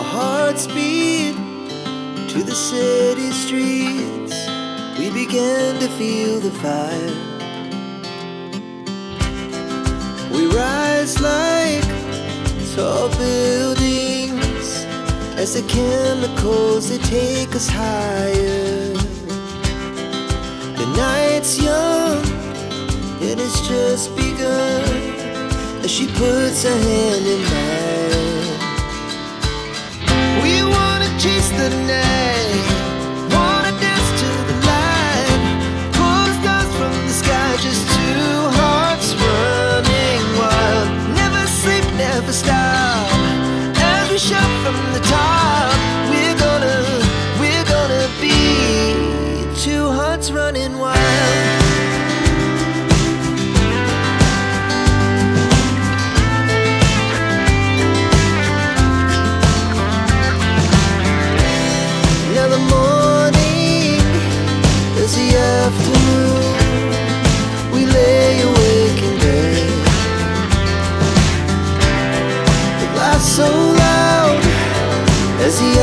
Our hearts beat to the city streets. We began to feel the fire. We rise like tall buildings as the chemicals, they take us higher. The night's young, it has just begun, as she puts her hand in mine. We wanna chase the night, wanna dance to the light, pull the stars from the sky, just two hearts running wild. Never sleep, never stop, as we shout from the top. We're gonna be two hearts running wild. Now the morning is the afternoon. We lay awake in bed. The laughs so loud as the